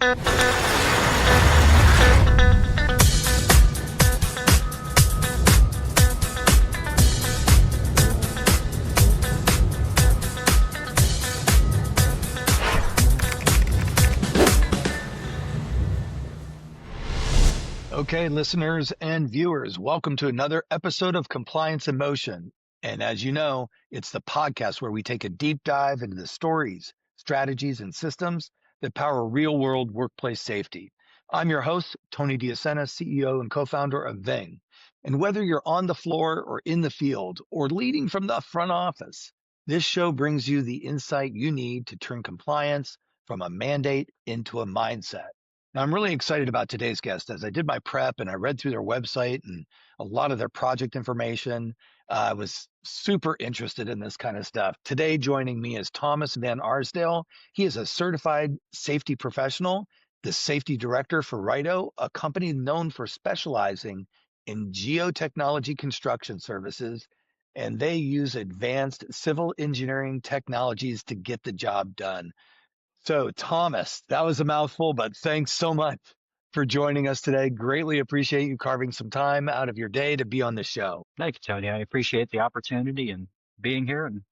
Okay, listeners and viewers, welcome to another episode of Compliance in Motion. And as you know, it's the podcast where we take a deep dive into the stories, strategies, and systems that power real-world workplace safety. I'm your host, Tony DeAscentis, CEO and co-founder of Ving. And whether you're on the floor or in the field or leading from the front office, this show brings you the insight you need to turn compliance from a mandate into a mindset. Now, I'm really excited about today's guest as I did my prep and I read through their website and a lot of their project information. I was super interested in this kind of stuff. Today, joining me is Thomas Van Arsdale. He is a certified safety professional, the safety director for Raito, a company known for specializing in geotechnology construction services, and they use advanced civil engineering technologies to get the job done. So, Thomas, that was a mouthful, but thanks so much for joining us today. Greatly appreciate you carving some time out of your day to be on the show. Thank you, Tony. I appreciate the opportunity and being here and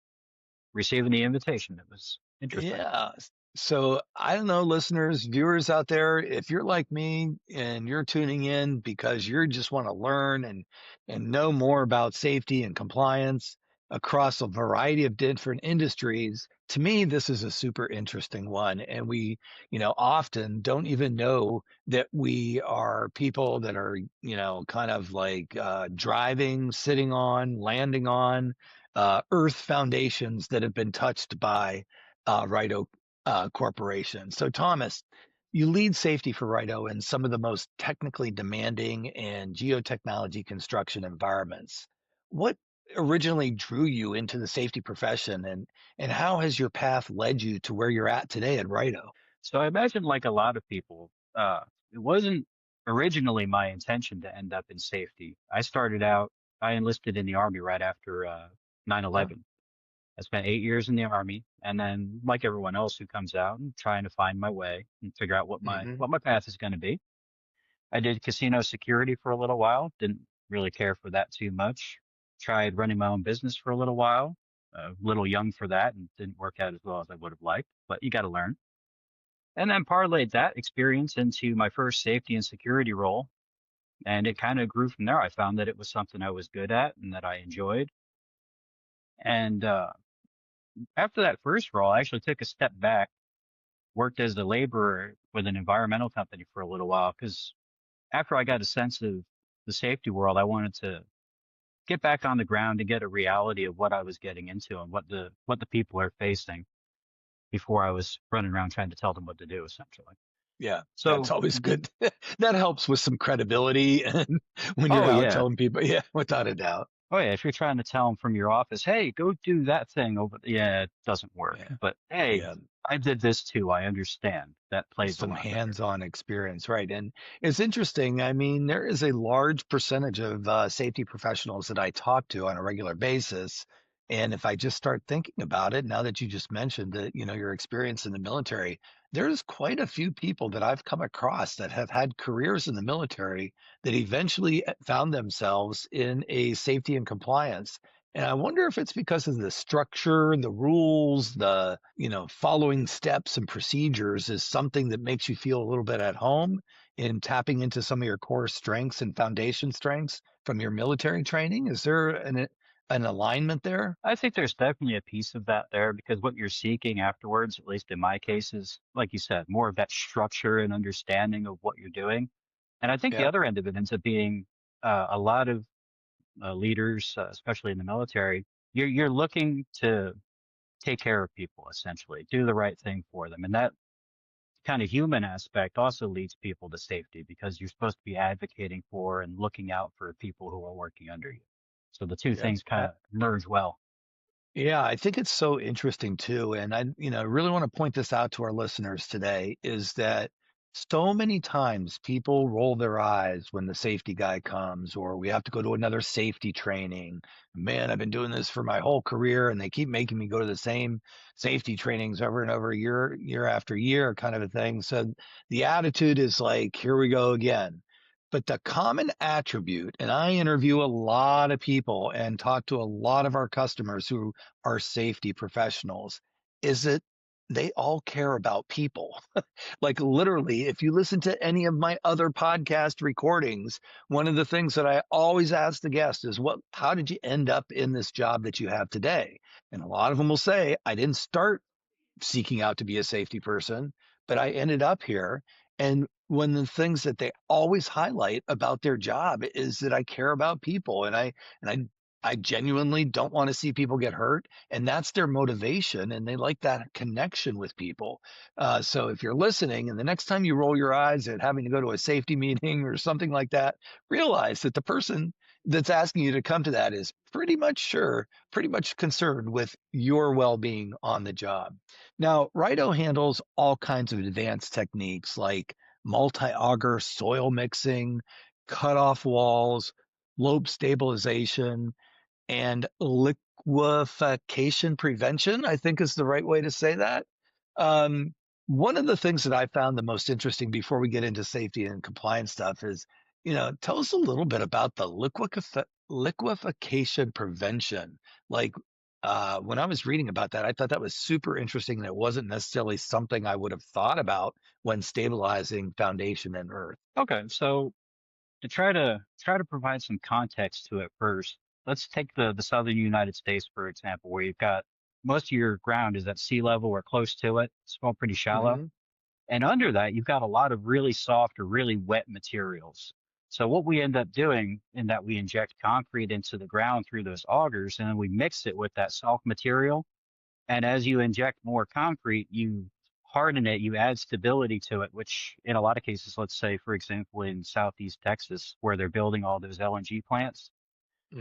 receiving the invitation. It was interesting. Yeah. So, I don't know, listeners, viewers out there, if you're like me and you're tuning in because you just want to learn and know more about safety and compliance across a variety of different industries, to me, this is a super interesting one. And we, often don't even know that we are people that are, kind of like driving, sitting on, landing on earth foundations that have been touched by Raito Corporation. So, Thomas, you lead safety for Raito in some of the most technically demanding and geotechnology construction environments. What originally drew you into the safety profession, and how has your path led you to where you're at today at Raito? So I imagine, like a lot of people, it wasn't originally my intention to end up in safety. I enlisted in the Army right after 9/11. I spent 8 years in the Army, and then, like everyone else who comes out, and trying to find my way and figure out Mm-hmm. what my path is going to be. I did casino security for a little while. Didn't really care for that too much. Tried running my own business for a little while. A little young for that, and didn't work out as well as I would have liked. But you got to learn. And then parlayed that experience into my first safety and security role, and it kind of grew from there. I found that it was something I was good at and that I enjoyed. And after that first role, I actually took a step back, worked as a laborer with an environmental company for a little while, because after I got a sense of the safety world, I wanted to get back on the ground and get a reality of what I was getting into and what the people are facing before I was running around trying to tell them what to do, essentially. Yeah, that's So, always good. That helps with some credibility and when you're oh out yeah, telling people, yeah, without a doubt. oh yeah, if you're trying to tell them from your office, hey, go do that thing over, yeah, it doesn't work. Yeah, But hey, yeah. I did this too. I understand. That plays a Some lot better. hands-on experience, right? And it's interesting. I mean, there is a large percentage of safety professionals that I talk to on a regular basis. And if I just start thinking about it, now that you just mentioned that, your experience in the military, there's quite a few people that I've come across that have had careers in the military that eventually found themselves in a safety and compliance. And I wonder if it's because of the structure, the rules, the, following steps and procedures is something that makes you feel a little bit at home in tapping into some of your core strengths and foundation strengths from your military training. Is there an alignment there? I think there's definitely a piece of that there because what you're seeking afterwards, at least in my case, is, like you said, more of that structure and understanding of what you're doing. And I think the Yeah. other end of it ends up being a lot of leaders, especially in the military, you're looking to take care of people, essentially, do the right thing for them. And that kind of human aspect also leads people to safety because you're supposed to be advocating for and looking out for people who are working under you. So the two Yeah. things kind of merge well. Yeah, I think it's so interesting too. And I really want to point this out to our listeners today is that So many times people roll their eyes when the safety guy comes, or we have to go to another safety training. Man, I've been doing this for my whole career, and they keep making me go to the same safety trainings over and over, year after year, kind of a thing. So the attitude is like, here we go again. But the common attribute, and I interview a lot of people and talk to a lot of our customers who are safety professionals, is that they all care about people. Like literally, if you listen to any of my other podcast recordings, one of the things that I always ask the guest is, how did you end up in this job that you have today? And a lot of them will say, I didn't start seeking out to be a safety person, but I ended up here. And one of the things that they always highlight about their job is that I care about people, and I genuinely don't want to see people get hurt, and that's their motivation, and they like that connection with people. So if you're listening, and the next time you roll your eyes at having to go to a safety meeting or something like that, realize that the person that's asking you to come to that is pretty much concerned with your well-being on the job. Now, Raito handles all kinds of advanced techniques like multi-auger soil mixing, cut-off walls, slope stabilization, and liquefaction prevention, I think is the right way to say that. Um, One of the things that I found the most interesting before we get into safety and compliance stuff is, tell us a little bit about the liquefaction prevention. Like, when I was reading about that, I thought that was super interesting, and it wasn't necessarily something I would have thought about when stabilizing foundation and earth. Okay, so to try to provide some context to it first, let's take the southern United States for example, where you've got most of your ground is at sea level or close to it. It's all pretty shallow. Hmm. And under that, you've got a lot of really soft or really wet materials. So what we end up doing in that we inject concrete into the ground through those augers, and then we mix it with that soft material. And as you inject more concrete, you harden it, you add stability to it, which in a lot of cases, let's say, for example, in Southeast Texas, where they're building all those LNG plants,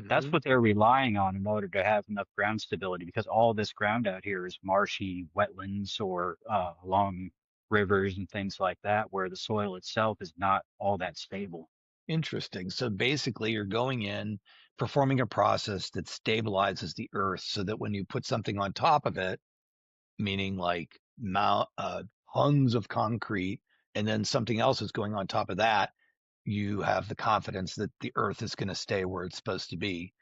that's Hmm. what they're relying on in order to have enough ground stability because all this ground out here is marshy wetlands or along rivers and things like that, where the soil itself is not all that stable. Interesting. So basically, you're going in, performing a process that stabilizes the earth so that when you put something on top of it, meaning like tons of concrete, and then something else is going on top of that, you have the confidence that the earth is going to stay where it's supposed to be,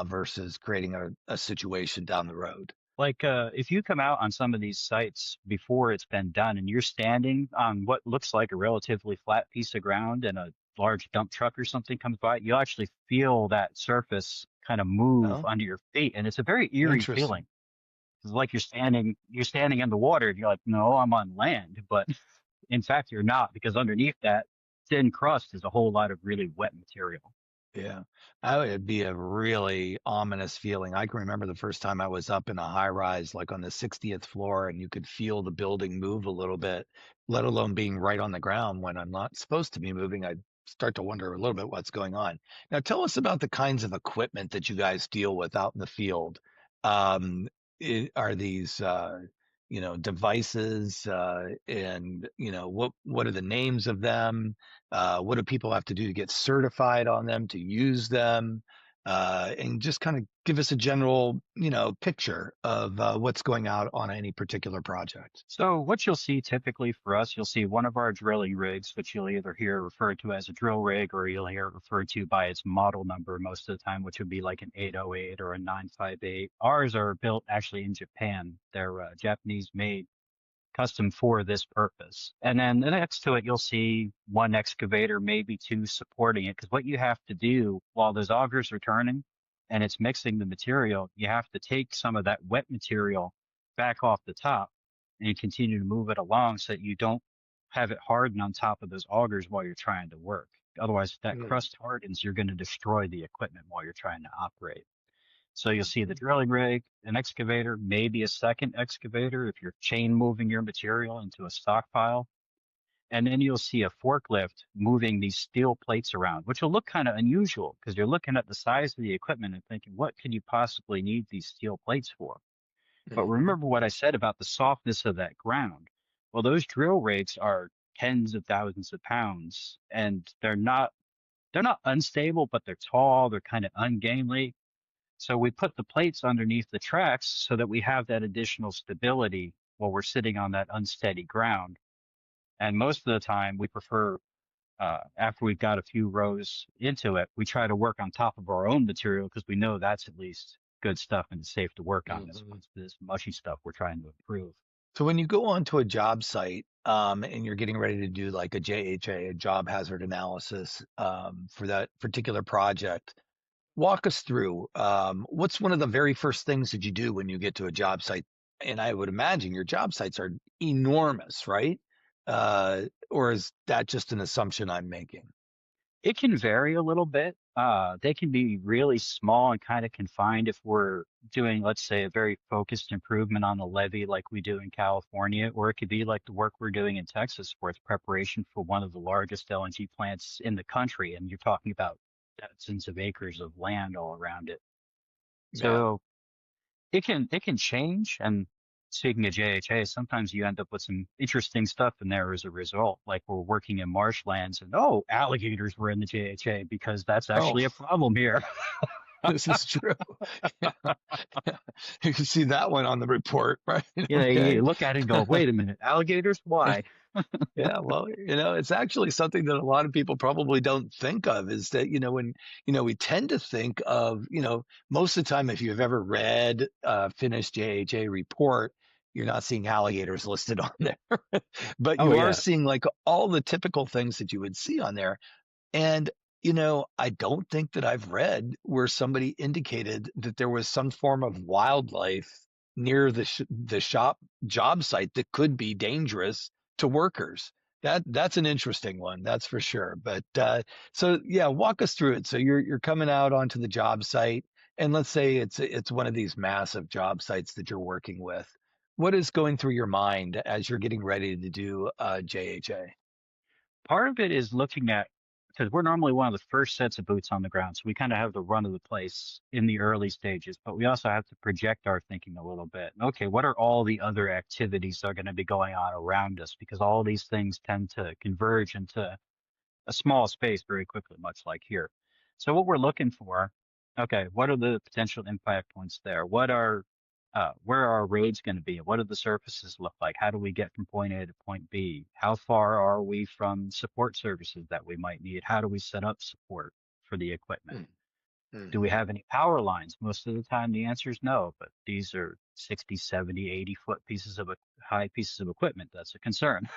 versus creating a situation down the road. Like if you come out on some of these sites before it's been done and you're standing on what looks like a relatively flat piece of ground and a large dump truck or something comes by, you'll actually feel that surface kind of move Oh, under your feet. And it's a very eerie interesting. feeling. It's like you're standing in the water and you're like, no, I'm on land. But in fact, you're not because underneath that thin crust is a whole lot of really wet material. Yeah, it'd be a really ominous feeling. I can remember the first time I was up in a high rise, like on the 60th floor, and you could feel the building move a little bit, let alone being right on the ground when I'm not supposed to be moving. I start to wonder a little bit what's going on. Now, tell us about the kinds of equipment that you guys deal with out in the field. Um, are these, devices, and what are the names of them? What do people have to do to get certified on them, to use them? And just kind of give us a general, picture of what's going out on any particular project. So what you'll see typically for us, you'll see one of our drilling rigs, which you'll either hear referred to as a drill rig or you'll hear it referred to by its model number most of the time, which would be like an 808 or a 958. Ours are built actually in Japan. They're Japanese made custom for this purpose. And then next to it, you'll see one excavator, maybe two supporting it. Because what you have to do while those augers are turning and it's mixing the material, you have to take some of that wet material back off the top and continue to move it along so that you don't have it harden on top of those augers while you're trying to work. Otherwise, if that Mm. crust hardens, you're going to destroy the equipment while you're trying to operate. So you'll see the Mhm. drilling rig, an excavator, maybe a second excavator if you're chain moving your material into a stockpile. And then you'll see a forklift moving these steel plates around, which will look kind of unusual because you're looking at the size of the equipment and thinking, what could you possibly need these steel plates for? But Mhm. remember what I said about the softness of that ground. Well, those drill rigs are tens of thousands of pounds, and they're not unstable, but they're tall, they're kind of ungainly. So we put the plates underneath the tracks so that we have that additional stability while we're sitting on that unsteady ground. And most of the time, we prefer, after we've got a few rows into it, we try to work on top of our own material because we know that's at least good stuff and safe to work on as Mhm. opposed to this mushy stuff we're trying to improve. So when you go onto a job site, and you're getting ready to do like a JHA, a job hazard analysis, for that particular project, walk us through, what's one of the very first things that you do when you get to a job site? And I would imagine your job sites are enormous, right? Or is that just an assumption I'm making? It can vary a little bit. They can be really small and kind of confined if we're doing, let's say, a very focused improvement on the levee like we do in California, or it could be like the work we're doing in Texas, where it's preparation for one of the largest LNG plants in the country, and you're talking about dozens of acres of land all around it. Yeah. So it can change. And speaking of JHA, sometimes you end up with some interesting stuff in there as a result. Like we're working in marshlands and oh, alligators were in the JHA because that's Oh, actually a problem here. this is true. Yeah. You can see that one on the report, right? You Okay. look at it and go, wait a minute, alligators? Why? Yeah, well, it's actually something that a lot of people probably don't think of is that, when, we tend to think of, most of the time, if you've ever read a finished JHA report, you're not seeing alligators listed on there, but Oh you are yeah. seeing like all the typical things that you would see on there. And, I don't think that I've read where somebody indicated that there was some form of wildlife near the shop job site that could be dangerous to workers. That's an interesting one, that's for sure. But so yeah, walk us through it. So you're coming out onto the job site, and let's say it's one of these massive job sites that you're working with. What is going through your mind as you're getting ready to do JHA? Part of it is looking at, because we're normally one of the first sets of boots on the ground. So we kind of have the run of the place in the early stages, but we also have to project our thinking a little bit. Okay, what are all the other activities that are going to be going on around us? Because all these things tend to converge into a small space very quickly, much like here. So what we're looking for, okay, what are the potential impact points there? Where are our roads going to be? What do the surfaces look like? How do we get from point A to point B? How far are we from support services that we might need? How do we set up support for the equipment? Do we Mm-hmm. have any power lines? Most of the time, the answer is no, but these are 60, 70, 80-foot high pieces of equipment. That's a concern.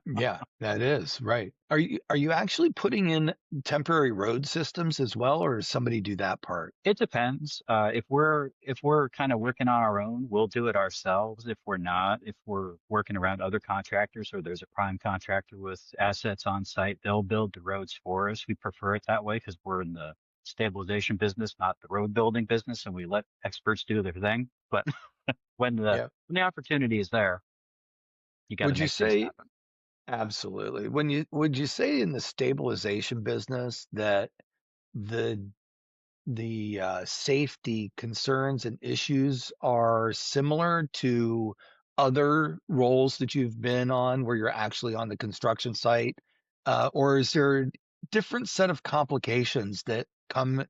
Yeah, that is right. Are you actually putting in temporary road systems as well, or does somebody do that part? It depends. If we're kind of working on our own, we'll do it ourselves. If we're not, if we're working around other contractors or there's a prime contractor with assets on site, they'll build the roads for us. We prefer it that way because we're in the stabilization business, not the road building business, and we let experts do their thing. But Yeah. when the opportunity is there, you got to Would you make things say happen. absolutely? Would you say in the stabilization business that the safety concerns and issues are similar to other roles that you've been on where you're actually on the construction site? Or is there a different set of complications that come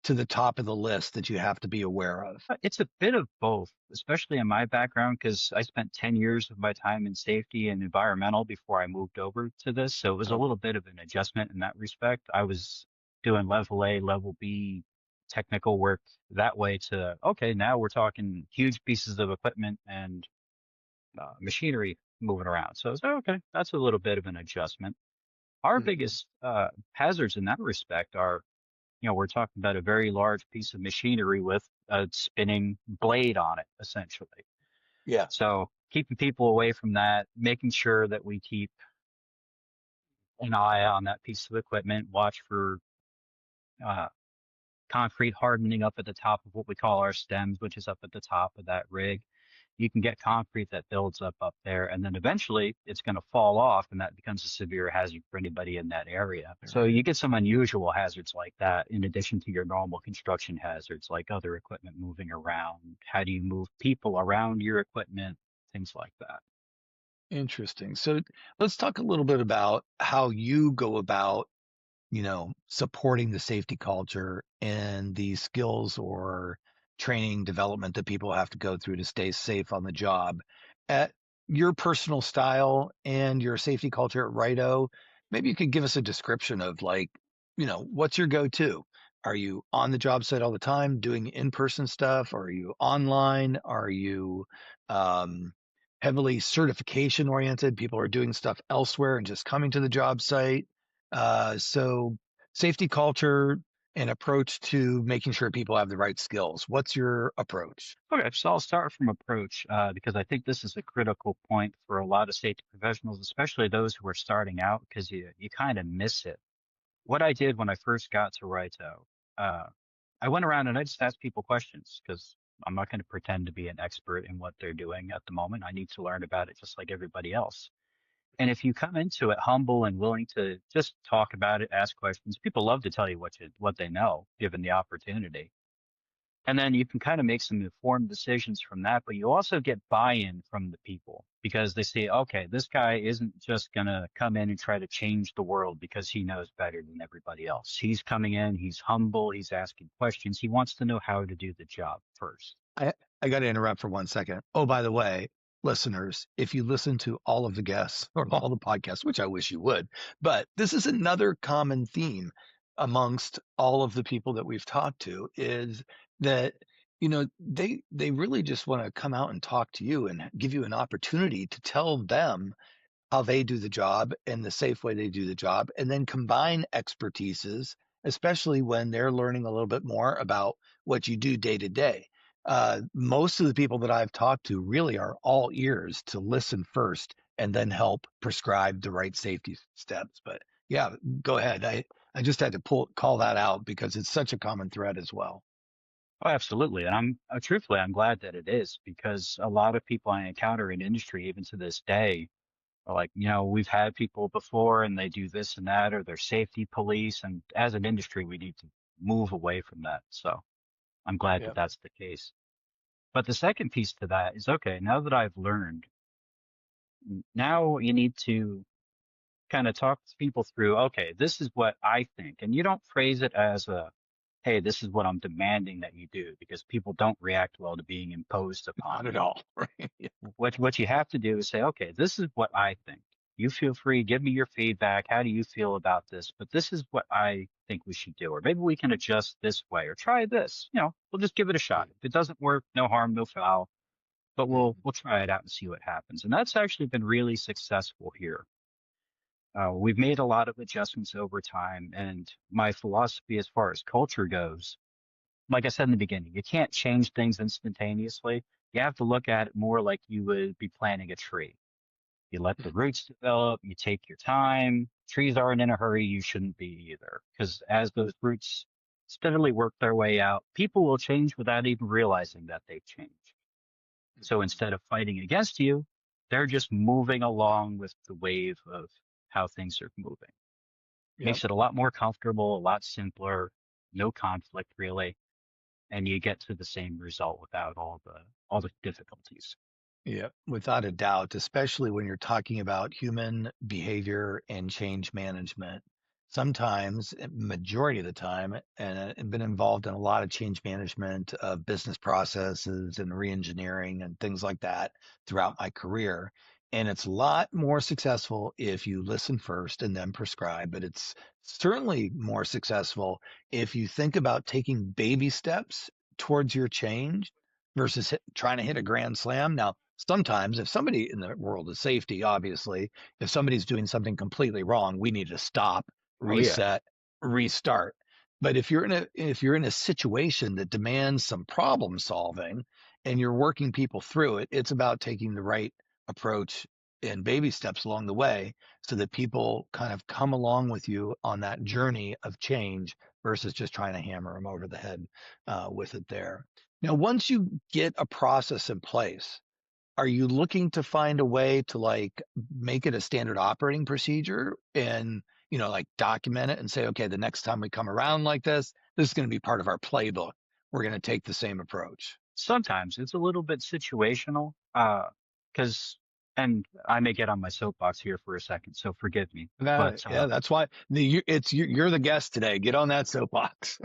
to the top of the list that you have to be aware of? It's a bit of both, especially in my background, because I spent 10 years of my time in safety and environmental before I moved over to this. So it was a Oh, little bit of an adjustment in that respect. I was doing level A, level B technical work that way to, okay, now we're talking huge pieces of equipment and machinery moving around. So it's okay, that's a little bit of an adjustment. Our mhm. biggest hazards in that respect are, we're talking about a very large piece of machinery with a spinning blade on it, essentially. Yeah. So keeping people away from that, making sure that we keep an eye on that piece of equipment, watch for uh, concrete hardening up at the top of what we call our stems, which is up at the top of that rig. You can get concrete that builds up there, and then eventually it's going to fall off, and that becomes a severe hazard for anybody in that area. All So right. you get some unusual hazards like that, in addition to your normal construction hazards, like other equipment moving around. How do you move people around your equipment? Things like that. Interesting. So let's talk a little bit about how you go about, supporting the safety culture and the skills or training development that people have to go through to stay safe on the job. At your personal style and your safety culture at Raito, maybe you could give us a description of like, what's your go-to? Are you on the job site all the time doing in-person stuff? Are you online? Are you um, heavily certification oriented? People are doing stuff elsewhere and just coming to the job site. So safety culture and approach to making sure people have the right skills. What's your approach? Okay, so I'll start from approach because I think this is a critical point for a lot of safety professionals, especially those who are starting out, because you kind of miss it. What I did when I first got to Raito, uh, I went around and I just asked people questions because I'm not going to pretend to be an expert in what they're doing at the moment. I need to learn about it just like everybody else. And if you come into it humble and willing to just talk about it, ask questions, people love to tell you what they know, given the opportunity. And then you can kind of make some informed decisions from that, but you also get buy-in from the people because they say, okay, this guy isn't just going to come in and try to change the world because he knows better than everybody else. He's coming in, he's humble, he's asking questions. He wants to know how to do the job first. I got to interrupt for 1 second. Oh, by the way, listeners, if you listen to all of the guests or all the podcasts, which I wish you would, but this is another common theme amongst all of the people that we've talked to is that they really just want to come out and talk to you and give you an opportunity to tell them how they do the job and the safe way they do the job, and then combine expertises, especially when they're learning a little bit more about what you do day to day. Most of the people that I've talked to really are all ears to listen first and then help prescribe the right safety steps. But yeah, go ahead. I just had to call that out because it's such a common thread as well. Oh, absolutely. And truthfully, I'm glad that it is because a lot of people I encounter in industry, even to this day, are like, we've had people before and they do this and that, or they're safety police. And as an industry, we need to move away from that. So I'm glad that Yeah. that's the case. But the second piece to that is, okay, now that I've learned, now you need to kind of talk to people through, okay, this is what I think. And you don't phrase it as hey, this is what I'm demanding that you do, because people don't react well to being imposed upon. Not at all. Right. What you have to do is say, okay, this is what I think. You feel free, give me your feedback. How do you feel about this? But this is what I think we should do. Or maybe we can adjust this way or try this. We'll just give it a shot. If it doesn't work, no harm, no foul. But we'll try it out and see what happens. And that's actually been really successful here. We've made a lot of adjustments over time, and my philosophy as far as culture goes, like I said in the beginning, you can't change things instantaneously. You have to look at it more like you would be planting a tree. You let the roots develop, you take your time. Trees aren't in a hurry, you shouldn't be either. Because as those roots steadily work their way out, people will change without even realizing that they've changed. So instead of fighting against you, they're just moving along with the wave of how things are moving. Yep. Makes it a lot more comfortable, a lot simpler, no conflict really, and you get to the same result without all the difficulties. Yeah, without a doubt, especially when you're talking about human behavior and change management. Sometimes, majority of the time, and I've been involved in a lot of change management of business processes and reengineering and things like that throughout my career. And it's a lot more successful if you listen first and then prescribe, but it's certainly more successful if you think about taking baby steps towards your change versus trying to hit a grand slam. Now, sometimes if somebody in the world of safety, obviously, if somebody's doing something completely wrong, we need to stop, Oh yeah. reset, restart. But if you're in a situation that demands some problem solving and you're working people through it, it's about taking the right approach and baby steps along the way so that people kind of come along with you on that journey of change versus just trying to hammer them over the head with it there. Now, once you get a process in place, are you looking to find a way to like make it a standard operating procedure and, like document it and say, okay, the next time we come around like this is going to be part of our playbook. We're going to take the same approach. Sometimes it's a little bit situational, because And I may get on my soapbox here for a second, so forgive me. But Yeah, that's why you're the guest today. Get on that soapbox.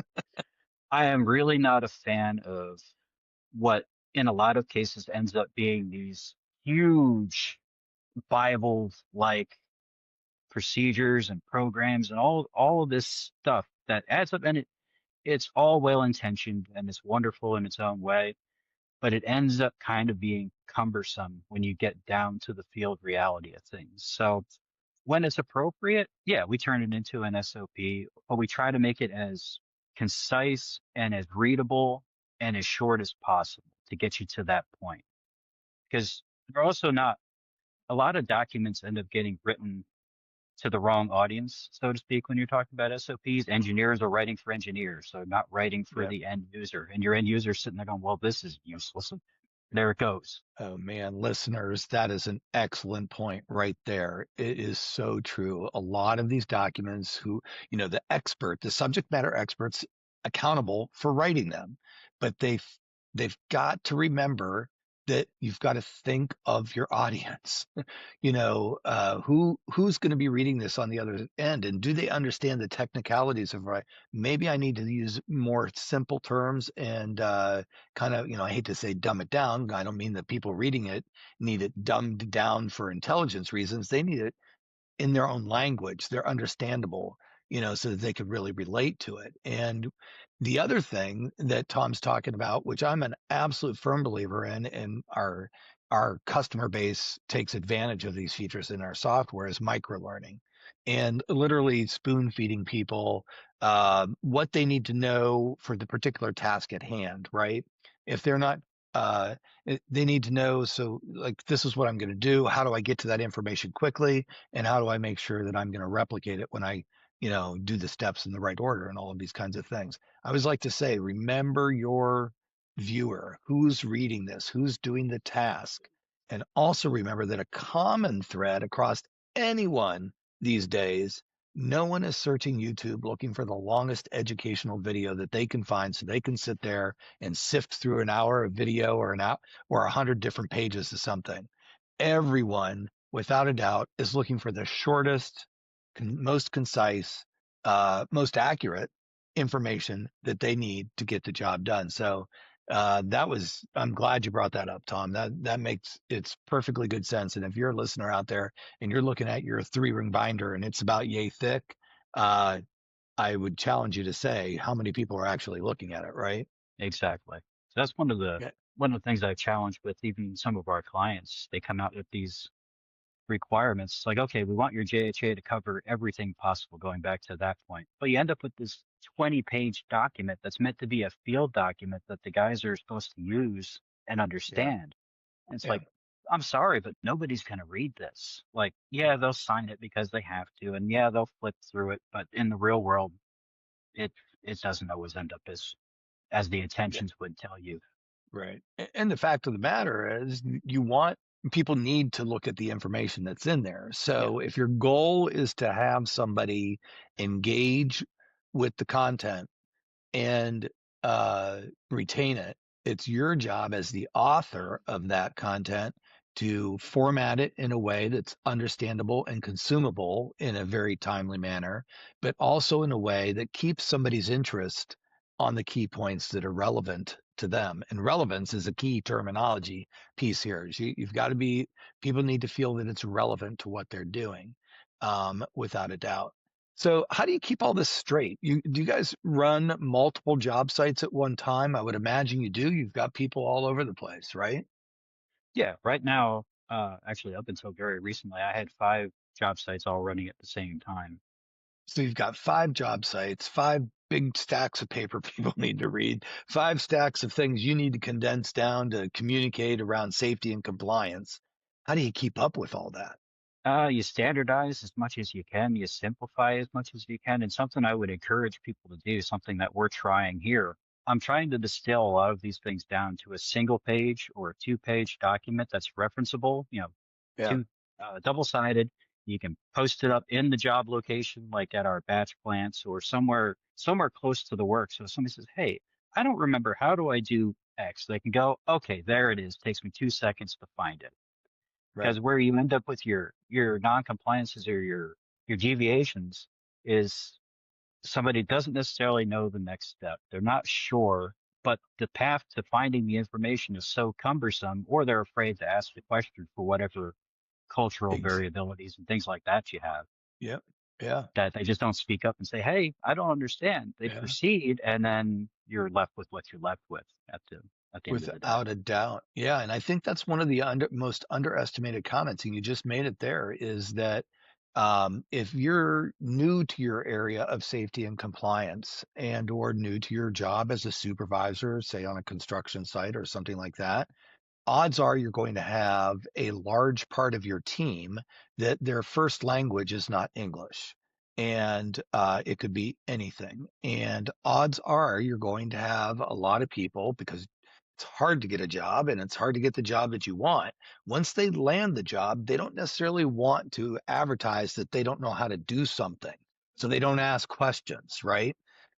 I am really not a fan of what, in a lot of cases, ends up being these huge Bible-like procedures and programs and all of this stuff that adds up, and it's all well intentioned and it's wonderful in its own way, but it ends up kind of being cumbersome when you get down to the field reality of things. So when it's appropriate, yeah, we turn it into an SOP, but we try to make it as concise and as readable and as short as possible to get you to that point. Because they're also not, a lot of documents end up getting written to the wrong audience, so to speak, when you're talking about SOPs. Engineers are writing for engineers, so not writing for Yeah. the end user. And your end user sitting there going, well, this is useless. There it goes. Oh man, listeners, that is an excellent point right there. It is so true. A lot of these documents the subject matter experts accountable for writing them, but they've got to remember that you've got to think of your audience. Who's going to be reading this on the other end, and do they understand the technicalities of right? Maybe I need to use more simple terms and kind of, I hate to say dumb it down. I don't mean that people reading it need it dumbed down for intelligence reasons. They need it in their own language. They're understandable, so that they could really relate to it. And the other thing that Tom's talking about, which I'm an absolute firm believer in, and our customer base takes advantage of these features in our software, is micro learning, and literally spoon feeding people what they need to know for the particular task at hand, right? If they're not they need to know, so like, this is what I'm going to do. How do I get to that information quickly? And how do I make sure that I'm going to replicate it when I, do the steps in the right order and all of these kinds of things? I always like to say, remember your viewer, who's reading this, who's doing the task. And also remember that a common thread across anyone these days, no one is searching YouTube looking for the longest educational video that they can find so they can sit there and sift through an hour of video or 100 different pages of something. Everyone, without a doubt, is looking for the shortest, most concise, most accurate information that they need to get the job done. So I'm glad you brought that up, Tom. That makes it's perfectly good sense. And if you're a listener out there and you're looking at your 3-ring binder and it's about yay thick, uh, I would challenge you to say how many people are actually looking at it, right? Exactly. So that's Yeah. one of the things I challenge with even some of our clients. They come out with these requirements like, okay, we want your JHA to cover everything possible, going back to that point. But you end up with this 20-page document that's meant to be a field document that the guys are supposed to use and Yeah. understand. And it's Yeah. like, I'm sorry, but nobody's going to read this. Like, yeah, they'll sign it because they have to, and yeah, they'll flip through it. But in the real world, it it doesn't always end up as the Yeah. intentions would tell you. Right. And the fact of the matter is, people need to look at the information that's in there. Yeah, So if your goal is to have somebody engage with the content and retain it, it's your job as the author of that content to format it in a way that's understandable and consumable in a very timely manner, but also in a way that keeps somebody's interest on the key points that are relevant to them. And relevance is a key terminology piece here. You've got to be, people need to feel that it's relevant to what they're doing, without a doubt. So how do you keep all this straight? Do you guys run multiple job sites at one time? I would imagine you do. You've got people all over the place, right? yeah. Right now, actually, up until very recently, I had 5 job sites all running at the same time. So you've got 5 job sites, 5 big stacks of paper people need to read, 5 stacks of things you need to condense down to communicate around safety and compliance. How do you keep up with all that? You standardize as much as you can, you simplify as much as you can, and something I would encourage people to do, something that we're trying here. I'm trying to distill a lot of these things down to a single page or a 2-page document that's referenceable, Yeah. two double-sided. You can post it up in the job location, like at our batch plants or somewhere close to the work. So if somebody says, "Hey, I don't remember, how do I do X?" They can go, "Okay, there it is. Takes me 2 seconds to find it." Right. Because where you end up with your non-compliances or your deviations is somebody doesn't necessarily know the next step. They're not sure, but the path to finding the information is so cumbersome, or they're afraid to ask the question for whatever cultural Ex- variabilities and things like that you have, yeah. Yeah. that they just don't speak up and say, "Hey, I don't understand." They Yeah. proceed, and then you're left with what you're left with at the end of the day. Without a doubt. Yeah. And I think that's one of the most underestimated comments. And you just made it there is that if you're new to your area of safety and compliance and or new to your job as a supervisor, say on a construction site or something like that, odds are you're going to have a large part of your team that their first language is not English. And it could be anything. And odds are you're going to have a lot of people because it's hard to get a job and it's hard to get the job that you want. Once they land the job, they don't necessarily want to advertise that they don't know how to do something. So they don't ask questions, right?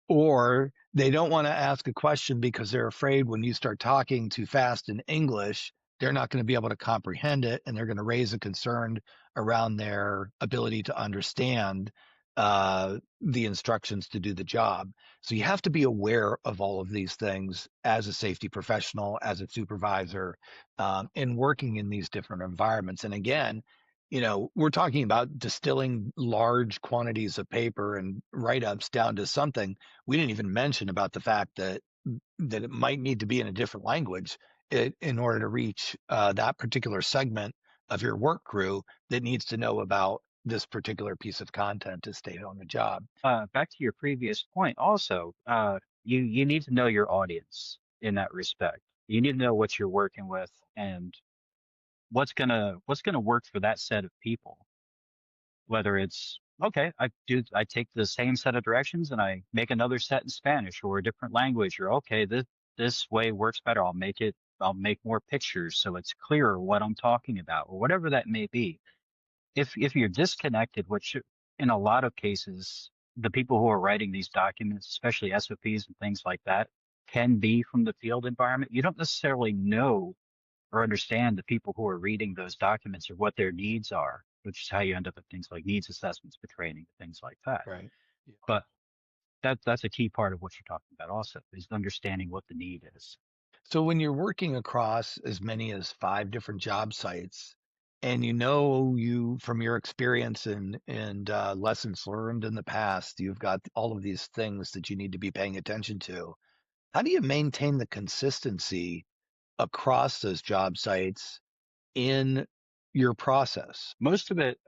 Or they don't want to ask a question because they're afraid when you start talking too fast in English, they're not going to be able to comprehend it and they're going to raise a concern around their ability to understand the instructions to do the job. So you have to be aware of all of these things as a safety professional, as a supervisor, and working in these different environments. And again, we're talking about distilling large quantities of paper and write-ups down to something. We didn't even mention about the fact that it might need to be in a different language in order to reach that particular segment of your work crew that needs to know about this particular piece of content to stay on the job. Back to your previous point, also, you need to know your audience in that respect. You need to know what you're working with and what's gonna work for that set of people. Whether it's okay, I take the same set of directions and I make another set in Spanish or a different language, or okay, this way works better. I'll make more pictures so it's clearer what I'm talking about, or whatever that may be. If you're disconnected, which in a lot of cases, the people who are writing these documents, especially SOPs and things like that, can be from the field environment. You don't necessarily know or understand the people who are reading those documents or what their needs are, which is how you end up at things like needs assessments for training, things like that. Right. But that's a key part of what you're talking about also, is understanding what the need is. So when you're working across as many as 5 different job sites, and you from your experience and lessons learned in the past, you've got all of these things that you need to be paying attention to. How do you maintain the consistency across those job sites in your process? Most of it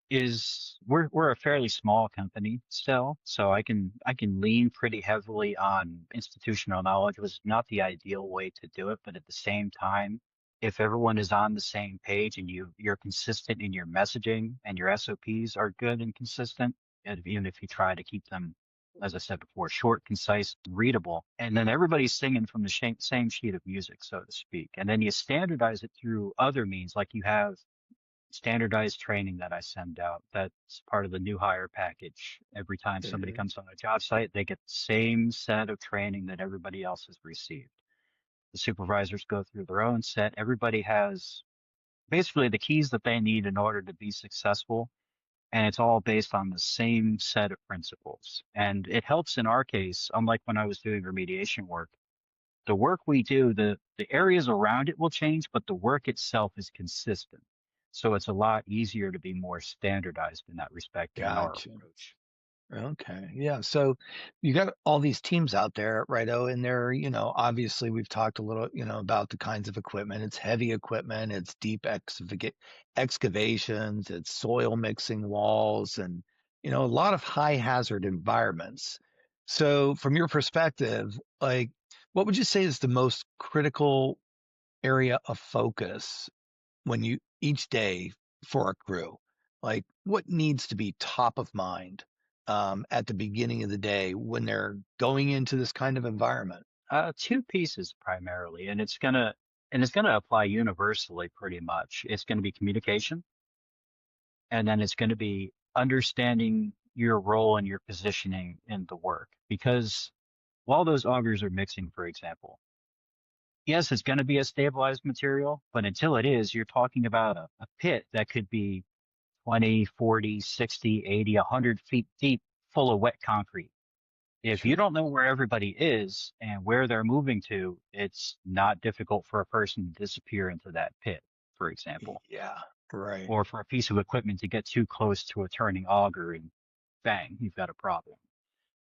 is we're a fairly small company still, so I can lean pretty heavily on institutional knowledge, which is not the ideal way to do it, but at the same time, if everyone is on the same page and you're consistent in your messaging and your SOPs are good and consistent, and even if you try to keep them, as I said before, short, concise, readable, and then everybody's singing from the same sheet of music, so to speak, and then you standardize it through other means, like you have standardized training that I send out. That's part of the new hire package. Every time somebody Mhm. comes on a job site, they get the same set of training that everybody else has received. The supervisors go through their own set. Everybody has basically the keys that they need in order to be successful. And it's all based on the same set of principles. And it helps in our case, unlike when I was doing remediation work. The work we do, the areas around it will change, but the work itself is consistent. So it's a lot easier to be more standardized in that respect in our Gotcha. approach. Okay. Yeah. So you got all these teams out there, righto, and they're, obviously we've talked a little, about the kinds of equipment. It's heavy equipment, it's deep excavations, it's soil mixing walls, and, a lot of high hazard environments. So from your perspective, like, what would you say is the most critical area of focus when you each day for a crew? Like what needs to be top of mind at the beginning of the day when they're going into this kind of environment? Two pieces primarily, and it's gonna apply universally pretty much. It's gonna be communication, and then it's gonna be understanding your role and your positioning in the work. Because while those augers are mixing, for example, yes, it's going to be a stabilized material, but until it is, you're talking about a pit that could be 20, 40, 60, 80, 100 feet deep, full of wet concrete. If you Sure. don't know where everybody is and where they're moving to, it's not difficult for a person to disappear into that pit, for example, Yeah. Right. or for a piece of equipment to get too close to a turning auger and bang, you've got a problem.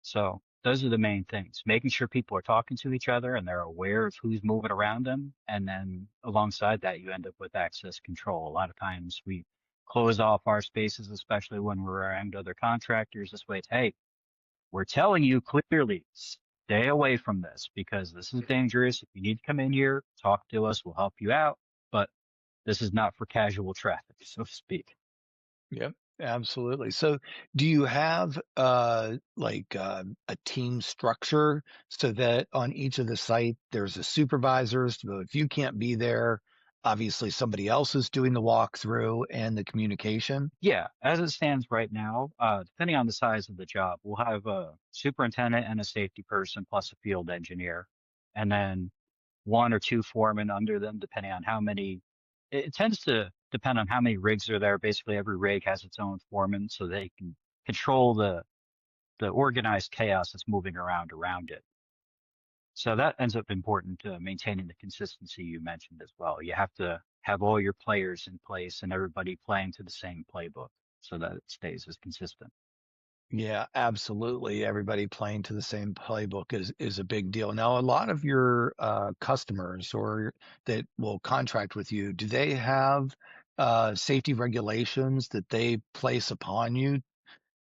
So those are the main things, making sure people are talking to each other and they're aware of who's moving around them. And then alongside that, you end up with access control. A lot of times we close off our spaces, especially when we're around other contractors. This way, it's, hey, we're telling you clearly, stay away from this because this is dangerous. If you need to come in here, talk to us. We'll help you out. But this is not for casual traffic, so to speak. Yep, absolutely. So do you have a team structure so that on each of the site there's a supervisor, so if you can't be there, obviously somebody else is doing the walkthrough and the communication? Yeah, as it stands right now, depending on the size of the job, we'll have a superintendent and a safety person plus a field engineer, and then one or two foremen under them, depending on how many. It tends to depend on how many rigs are there. Basically, every rig has its own foreman, so they can control the organized chaos that's moving around it. So that ends up important to maintaining the consistency you mentioned as well. You have to have all your players in place and everybody playing to the same playbook so that it stays as consistent. Yeah, absolutely. Everybody playing to the same playbook is a big deal. Now, a lot of your customers or that will contract with you, do they have safety regulations that they place upon you?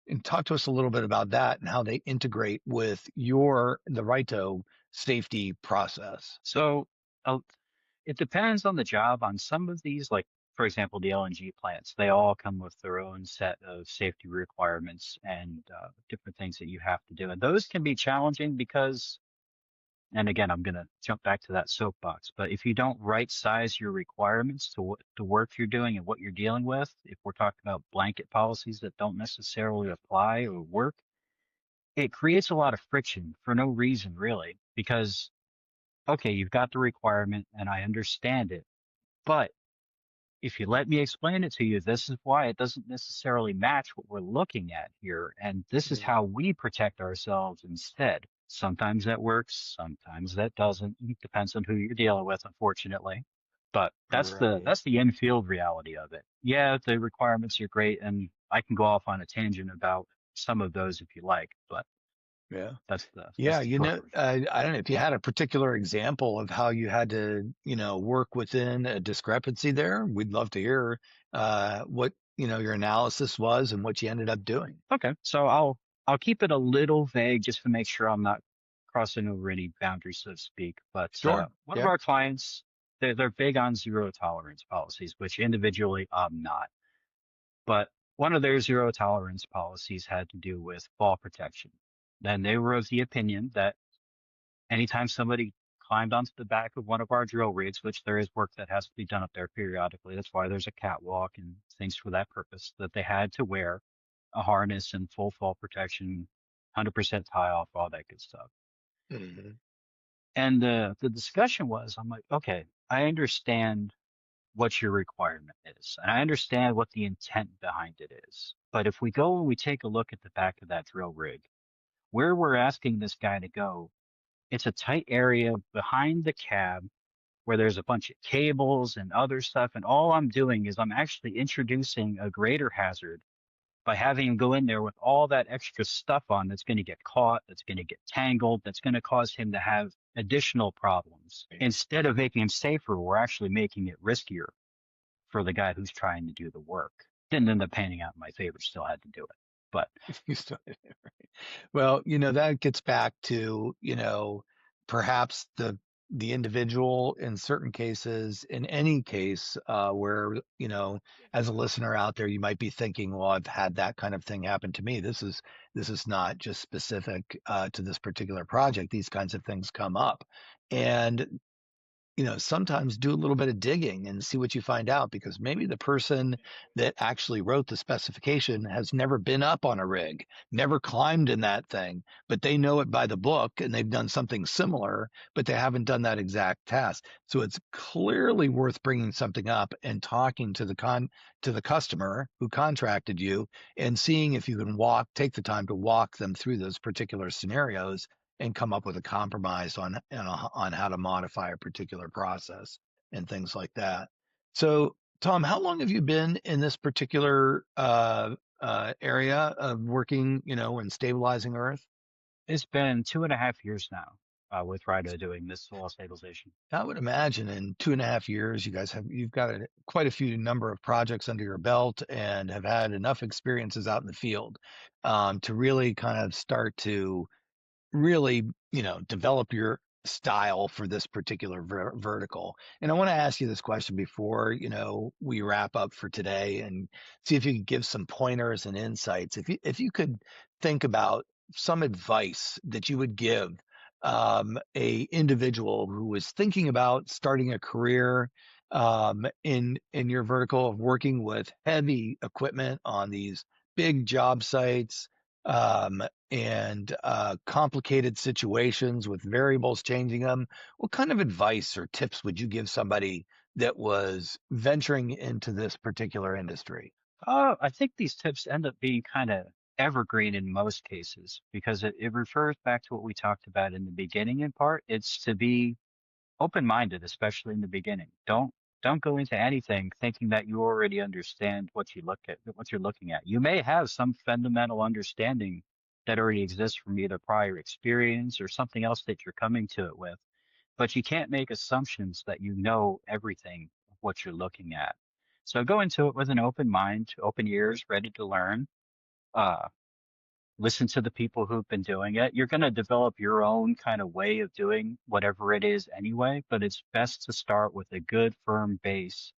And talk to us a little bit about that and how they integrate with the Raito safety process. So uh, it depends on the job. On some of these, like for example, the LNG plants, they all come with their own set of safety requirements and different things that you have to do. And those can be challenging because, and again, I'm going to jump back to that soapbox, but if you don't right size your requirements to what the work you're doing and what you're dealing with, if we're talking about blanket policies that don't necessarily apply or work, it creates a lot of friction for no reason really, because okay, you've got the requirement and I understand it, but if you let me explain it to you, this is why it doesn't necessarily match what we're looking at here. And this is Mm. how we protect ourselves instead. Sometimes that works, sometimes that doesn't. It depends on who you're dealing with, unfortunately. But that's the Right. that's the in-field reality of it. Yeah, the requirements are great, and I can go off on a tangent about some of those if you like, but Yeah. that's Yeah. the short version. I don't know if you had a particular example of how you had to, work within a discrepancy there. We'd love to hear what, your analysis was and what you ended up doing. Okay, so I'll keep it a little vague just to make sure I'm not crossing over any boundaries, so to speak. But Sure. one of Yeah. our clients, they're big on zero tolerance policies, which individually I'm not. But one of their zero tolerance policies had to do with fall protection. Then they were of the opinion that anytime somebody climbed onto the back of one of our drill rigs, which there is work that has to be done up there periodically, that's why there's a catwalk and things for that purpose, that they had to wear a harness and full fall protection, 100% tie off, all that good stuff. Hmm. And the discussion was, I'm like, okay, I understand what your requirement is, and I understand what the intent behind it is. But if we go and we take a look at the back of that drill rig, where we're asking this guy to go, it's a tight area behind the cab where there's a bunch of cables and other stuff. And all I'm doing is I'm actually introducing a greater hazard by having him go in there with all that extra stuff on that's going to get caught, that's going to get tangled, that's going to cause him to have additional problems. Instead of making him safer, we're actually making it riskier for the guy who's trying to do the work. Didn't end up panning out in my favor, still had to do it. But You still did it, right. Well, that gets back to, perhaps the individual in certain cases, in any case, where, as a listener out there, you might be thinking, well, I've had that kind of thing happen to me. This is not just specific to this particular project. These kinds of things come up. And sometimes do a little bit of digging and see what you find out, because maybe the person that actually wrote the specification has never been up on a rig, never climbed in that thing, but they know it by the book and they've done something similar, but they haven't done that exact task. So it's clearly worth bringing something up and talking to the customer who contracted you and seeing if you can take the time to walk them through those particular scenarios and come up with a compromise on how to modify a particular process and things like that. So, Tom, how long have you been in this particular area of working, and stabilizing Earth? It's been 2.5 years now with Raito doing this soil stabilization. I would imagine in 2.5 years, you've got quite a few number of projects under your belt and have had enough experiences out in the field to really kind of start to really, develop your style for this particular vertical. And I want to ask you this question before, we wrap up for today, and see if you could give some pointers and insights. If you could think about some advice that you would give a individual who was thinking about starting a career in your vertical of working with heavy equipment on these big job sites, um, and complicated situations with variables changing them, what kind of advice or tips would you give somebody that was venturing into this particular industry? I think these tips end up being kind of evergreen in most cases because it refers back to what we talked about in the beginning in part. It's to be open-minded, especially in the beginning. Don't go into anything thinking that you already understand what you're looking at. You may have some fundamental understanding that already exists from either prior experience or something else that you're coming to it with, but you can't make assumptions that you know everything of what you're looking at. So go into it with an open mind, open ears, ready to learn. Uh, Listen to the people who've been doing it. You're going to develop your own kind of way of doing whatever it is anyway, but it's best to start with a good firm base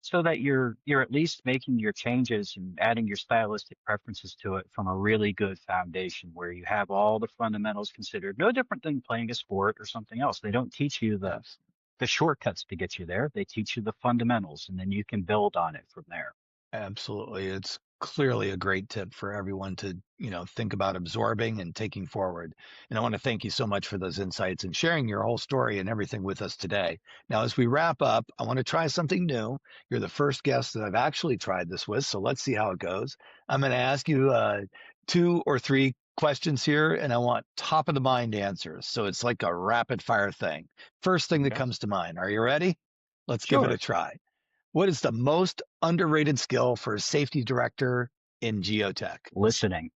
so that you're at least making your changes and adding your stylistic preferences to it from a really good foundation where you have all the fundamentals considered. No different than playing a sport or something else. They don't teach you the shortcuts to get you there. They teach you the fundamentals and then you can build on it from there. Absolutely. It's clearly a great tip for everyone to, think about absorbing and taking forward. And I want to thank you so much for those insights and sharing your whole story and everything with us today. Now, as we wrap up, I want to try something new. You're the first guest that I've actually tried this with, so let's see how it goes. I'm going to ask you two or three questions here, and I want top of the mind answers. So it's like a rapid fire thing. First thing that Okay. comes to mind. Are you ready? Let's give it a Sure. try. What is the most underrated skill for a safety director in geotech? Listening.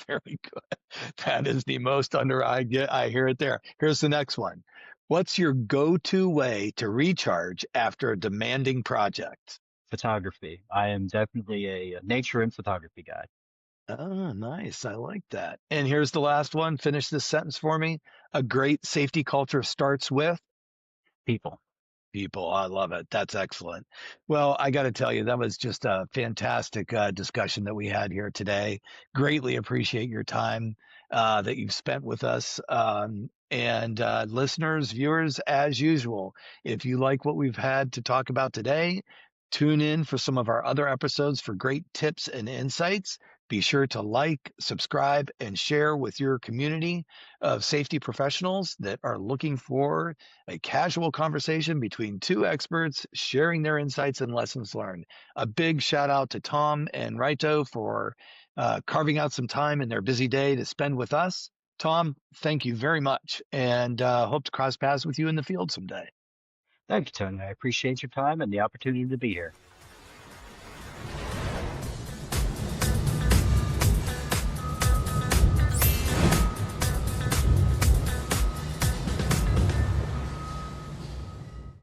Very good. That is the most I hear it there. Here's the next one. What's your go-to way to recharge after a demanding project? Photography. I am definitely a nature and photography guy. Oh, nice. I like that. And here's the last one. Finish this sentence for me. A great safety culture starts with People. people. I love it. That's excellent. Well, I got to tell you, that was just a fantastic discussion that we had here today. Greatly appreciate your time that you've spent with us. And listeners, viewers, as usual, if you like what we've had to talk about today, tune in for some of our other episodes for great tips and insights. Be sure to like, subscribe, and share with your community of safety professionals that are looking for a casual conversation between two experts sharing their insights and lessons learned. A big shout out to Tom and Raito for carving out some time in their busy day to spend with us. Tom, thank you very much, and hope to cross paths with you in the field someday. Thank you, Tony. I appreciate your time and the opportunity to be here.